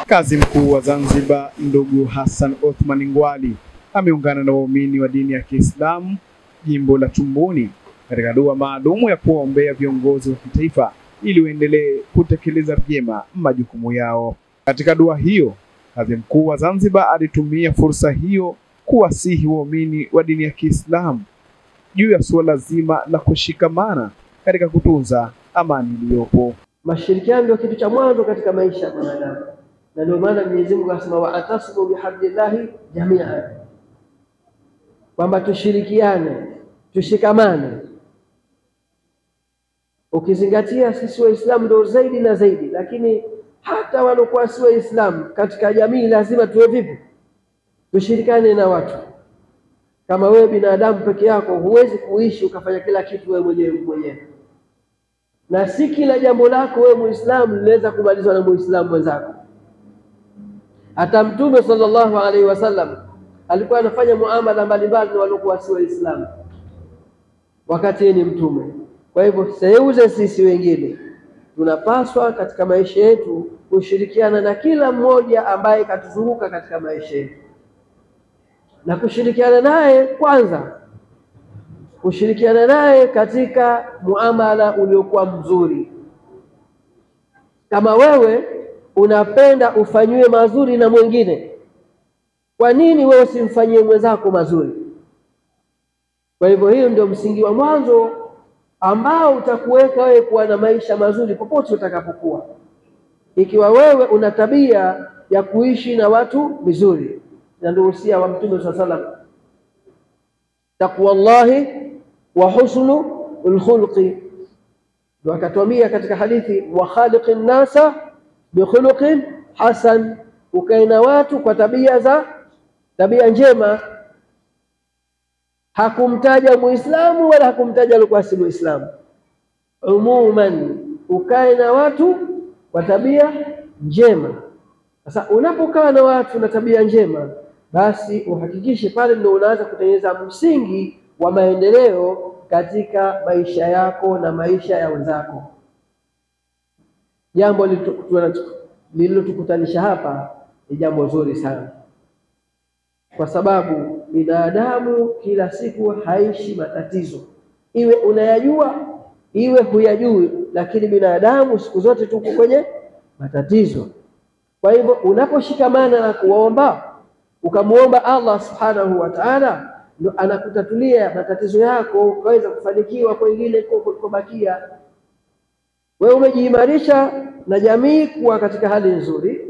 Kazi mkuu wa Zanzibar ndugu Hassan Othman Ngwali ameungana na waumini wa dini ya Kiislamu jimbo la Chumbuni katika dua maalumu ya kuwaombea viongozi wa kitaifa ili waendelee kutekeleza vyema majukumu yao. Katika dua hiyo, kazi mkuu wa Zanzibar alitumia fursa hiyo kuwasihi waumini wa dini ya Kiislamu juu ya suala zima la kushikamana katika kutunza amani iliyopo. Mashirikiano ndio kitu cha mwanzo katika maisha ya mwanadamu. Na ndio maana Mwenyezi Mungu akasema wa'tasimu bihablillahi jami'an, kwamba tushirikiane, tushikamane. Ukizingatia sisi Waislamu ndio zaidi na zaidi, lakini hata walokuwa si Waislamu katika jamii lazima tuwe vipi? Tushirikiane na watu. Kama wewe binadamu peke yako huwezi kuishi ukafanya kila kitu wewe mwenyewe. Na si kila jambo lako wewe Muislamu linaweza kumalizwa na Muislamu mwenzako. Hata Mtume sallallahu alaihi wasallam alikuwa anafanya muamala mbalimbali na waliokuwa si Waislamu wakati yeye ni mtume. Kwa hivyo seuze sisi wengine tunapaswa katika maisha yetu kushirikiana na kila mmoja ambaye katuzunguka katika maisha yetu, na kushirikiana naye kwanza, kushirikiana naye katika muamala uliokuwa mzuri. Kama wewe unapenda ufanywe mazuri na mwingine, kwa nini wewe usimfanyie mwenzako mazuri? Kwa hivyo hiyo ndio msingi wa mwanzo ambao utakuweka wewe kuwa na maisha mazuri popote utakapokuwa. Ikiwa wewe una tabia ya kuishi na watu vizuri, na ndio usia wa Mtume sallallahu alaihi wasallam, taqwallahi wa husnul khuluqi. Ndio akatuambia katika hadithi, wa khaliqin nasa bi khuluqin hasan, ukaina watu kwa tabia njema. Hakumtaja Muislamu wala hakumtaja alikuwa si Muislamu. Umuman, ukae na watu kwa tabia njema. Sasa unapokaa na watu na tabia njema, basi uhakikishe pale ndio unaanza kutengeneza msingi wa maendeleo katika maisha yako na maisha ya wenzako. Jambo lililotukutanisha hapa ni jambo zuri sana, kwa sababu binadamu kila siku haishi matatizo, iwe unayajua iwe huyajui, lakini binadamu siku zote tuko kwenye matatizo. Kwa hivyo unaposhikamana na kuomba, ukamuomba Allah subhanahu wa ta'ala, ndio anakutatulia matatizo yako, ukaweza kufanikiwa kwingine kulikobakia. Wewe umejiimarisha na jamii kuwa katika hali nzuri,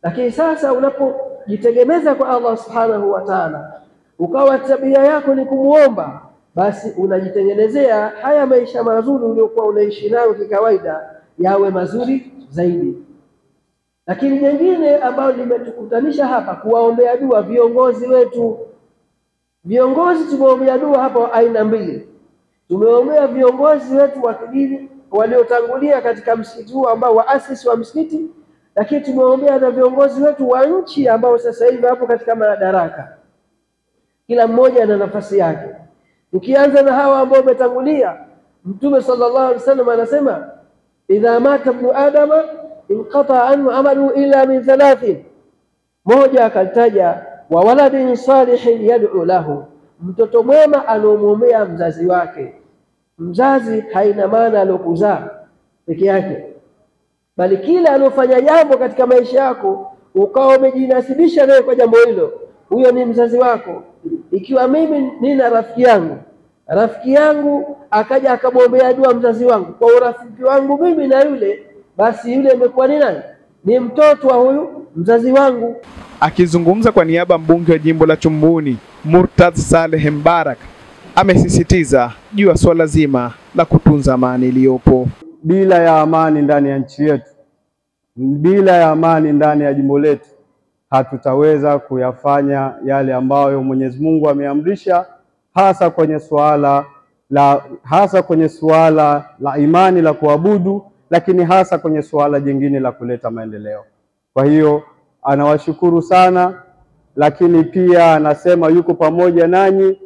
lakini sasa unapojitegemeza kwa Allah subhanahu wa ta'ala, ukawa tabia yako ni kumuomba, basi unajitengenezea haya maisha mazuri uliokuwa unaishi nayo kikawaida yawe mazuri zaidi. Lakini jingine ambalo limetukutanisha hapa, kuwaombea dua viongozi wetu. Viongozi tumeombea dua hapa aina mbili. Tumeombea viongozi wetu wa kidini waliotangulia katika msikiti huu ambao waasisi wa msikiti, lakini tumeombea na viongozi wetu wa nchi ambao sasa hivi hapo katika madaraka. Kila mmoja ana nafasi yake. Tukianza na hawa ambao wametangulia, Mtume sallallahu alaihi wasallam anasema, idha mata ibn adama inqata anhu amalu illa min thalathin. Moja akalitaja, wa waladin salihin yad'u lahu, mtoto mwema anaomwombea mzazi wake. Mzazi haina maana alokuzaa peke yake, bali kila alofanya jambo katika maisha yako ukawa umejinasibisha naye kwa jambo hilo, huyo ni mzazi wako. Ikiwa mimi nina rafiki yangu akaja akamwombea dua mzazi wangu, kwa urafiki wangu mimi na yule, basi yule amekuwa ni nani? Ni mtoto wa huyu mzazi wangu. Akizungumza kwa niaba mbunge wa jimbo la Chumbuni, Murtadh Saleh Mbarak amesisitiza juu ya swala zima la kutunza amani iliyopo. Bila ya amani ndani ya nchi yetu, bila ya amani ndani ya jimbo letu, hatutaweza kuyafanya yale ambayo Mwenyezi Mungu ameamrisha, hasa kwenye suala la imani la kuabudu, lakini hasa kwenye suala jingine la kuleta maendeleo. Kwa hiyo anawashukuru sana, lakini pia anasema yuko pamoja nanyi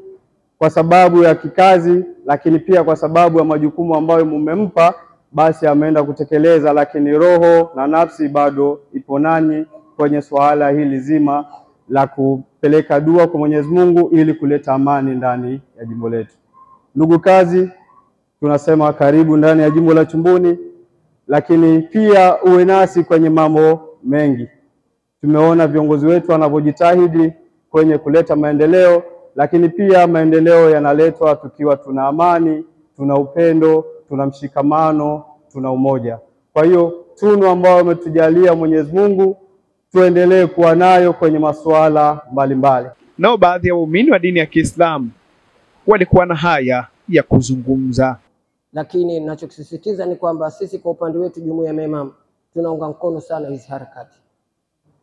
kwa sababu ya kikazi, lakini pia kwa sababu ya majukumu ambayo mmempa basi ameenda kutekeleza, lakini roho na nafsi bado ipo nanyi kwenye swala hili zima la kupeleka dua kwa Mwenyezi Mungu ili kuleta amani ndani ya jimbo letu. Ndugu kazi, tunasema karibu ndani ya jimbo la Chumbuni, lakini pia uwe nasi kwenye mambo mengi. Tumeona viongozi wetu wanavyojitahidi kwenye kuleta maendeleo, lakini pia maendeleo yanaletwa tukiwa tuna amani, tuna upendo, tuna mshikamano, tuna umoja. Kwa hiyo tunu ambayo umetujalia Mwenyezi Mungu tuendelee kuwa nayo kwenye masuala mbalimbali. Nao baadhi ya waumini wa dini ya Kiislamu walikuwa na haya ya kuzungumza. Lakini ninachokisisitiza ni kwamba sisi kwa upande wetu jumuiya ya maimamu tunaunga mkono sana hizi harakati.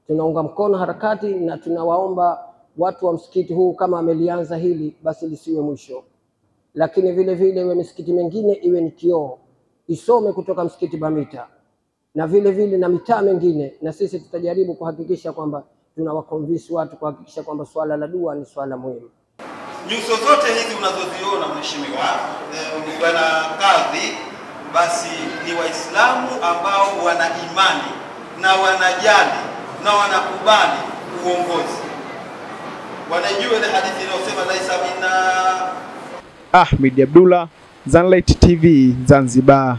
Tunaunga mkono harakati na tunawaomba watu wa msikiti huu kama amelianza hili basi lisiwe mwisho. Lakini vile vile iwe misikiti mingine iwe ni kioo, isome kutoka msikiti Bamita na vile vile na mitaa mingine, na sisi tutajaribu kuhakikisha kwamba tunawakonvince watu kuhakikisha kwamba swala la dua ni swala muhimu. Nyuso zote hizi unazoziona mheshimiwa bwana kadhi, basi ni Waislamu ambao wana imani na wanajali na wanakubali uongozi. Wanajua ile hadithi inayosema laisa minna. Ahmed Abdullah, Zanlight TV, Zanzibar.